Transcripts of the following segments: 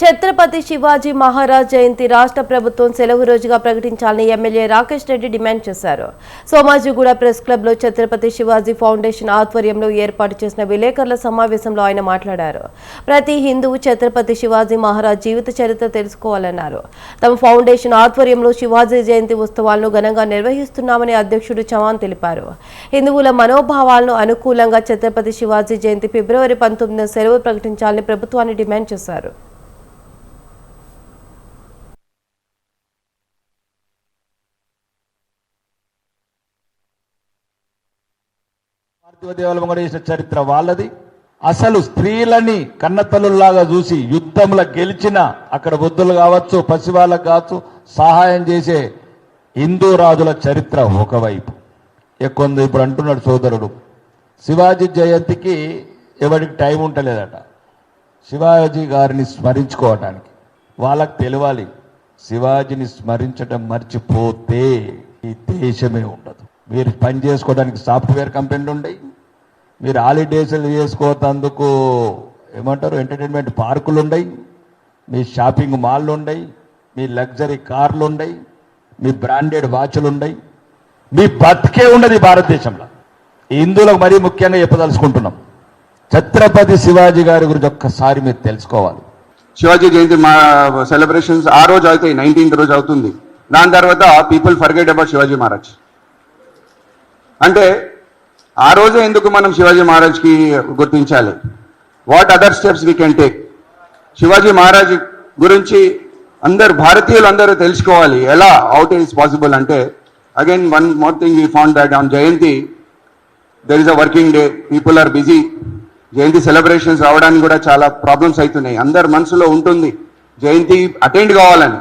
ఛత్రపతి శివాజీ మహారాజ్ జయంతి రాష్ట్ర ప్రభుత్వం సెలవు రోజుగా ప్రకటించాలని ఎమ్మెల్యే రాకేష్ రెడ్డి డిమాండ్ చేశారు. సోమాజిగూడ ప్రెస్ క్లబ్ లో ఛత్రపతి శివాజీ ఫౌండేషన్ ఆధ్వర్యంలో ఏర్పాటు చేసిన విలేకరుల సమావేశంలో ఆయన మాట్లాడారు. ప్రతి హిందువు ఛత్రపతి శివాజీ మహారాజ్ జీవిత చరిత్ర తెలుసుకోవాలన్నారు. తమ ఫౌండేషన్ ఆధ్వర్యంలో శివాజీ జయంతి ఉత్సవాలను ఘనంగా నిర్వహిస్తున్నామని అధ్యక్షుడు చవాన్ తెలిపారు. హిందువుల మనోభావాలను అనుకూలంగా ఛత్రపతి శివాజీ జయంతి ఫిబ్రవరి 19న సెలవు ప్రకటించాలని ప్రభుత్వాన్ని డిమాండ్ చేశారు. దేవాలయం చేసిన చరిత్ర వాళ్ళది. అసలు స్త్రీలని కన్నతల్లులాగా చూసి యుద్ధంలో గెలిచిన అక్కడ వృద్ధులు కావచ్చు, పసివాళ్ళకు కావచ్చు సహాయం చేసే హిందూ రాజుల చరిత్ర ఒకవైపు. కొందరు ఇప్పుడు అంటున్నాడు సోదరుడు, శివాజీ జయంతికి ఎవరికి టైం ఉంటలేదట శివాజీ గారిని స్మరించుకోవటానికి. వాళ్ళకు తెలియాలి, శివాజీని స్మరించడం మర్చిపోతే ఈ దేశమే ఉండదు. మీరు పని చేసుకోవడానికి సాఫ్ట్వేర్ కంపెనీలు ఉన్నాయి, మీరు హాలిడేస్లు చేసుకోవటానికి ఏమంటారు ఎంటర్టైన్మెంట్ పార్కులు ఉన్నాయి, మీ షాపింగ్ మాల్లు ఉన్నాయి, మీ లగ్జరీ కార్లు ఉన్నాయి, మీ బ్రాండెడ్ వాచ్లు ఉన్నాయి. మీ బతికే ఉన్నది భారతదేశంలో. హిందువులకు మరీ ముఖ్యంగా చెప్పదలుచుకుంటున్నాం, ఛత్రపతి శివాజీ గారి గురించి ఒక్కసారి మీరు తెలుసుకోవాలి. శివాజీ జయంతి మా సెలబ్రేషన్స్ ఆ రోజు అవుతాయి, 19th రోజు అవుతుంది. దాని తర్వాత people forget about Shivaji Maharaj. అంటే ఆ రోజే ఎందుకు మనం శివాజీ మహారాజ్కి గుర్తించాలి? What other steps we can take? Shivaji Maharaj గురించి అందరు భారతీయులు అందరూ తెలుసుకోవాలి. ఎలా అవుట్ ఈస్ పాసిబుల్ అంటే, again one more thing we found that on Jayanti there is a working day, people are busy. Jayanti celebrations రావడానికి కూడా చాలా ప్రాబ్లమ్స్ అవుతున్నాయి. అందరి మనసులో ఉంటుంది జయంతి అటెండ్ కావాలని.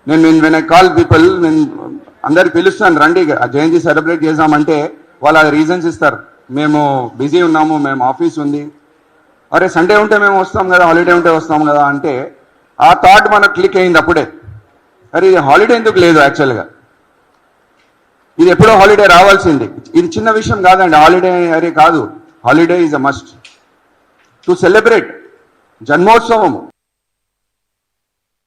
నేను వెన్ ఐ కాల్ పీపుల్, నేను అందరికి పిలుస్తాను, రండి జయంతి సెలబ్రేట్ చేద్దామంటే వాళ్ళు ఆ రీజన్స్ ఇస్తారు. మేము బిజీ ఉన్నాము, మేము ఆఫీస్ ఉంది. అరే సండే ఉంటే మేము వస్తాం కదా, హాలిడే ఉంటే వస్తాం కదా అంటే ఆ థాట్ మనకు క్లిక్ అయింది అప్పుడే. అరే ఇది హాలిడే ఎందుకు లేదు? యాక్చువల్గా ఇది ఎప్పుడో హాలిడే రావాల్సింది. ఇది చిన్న విషయం కాదండి, హాలిడే అరే కాదు. Holiday is a must to celebrate జన్మోత్సవము.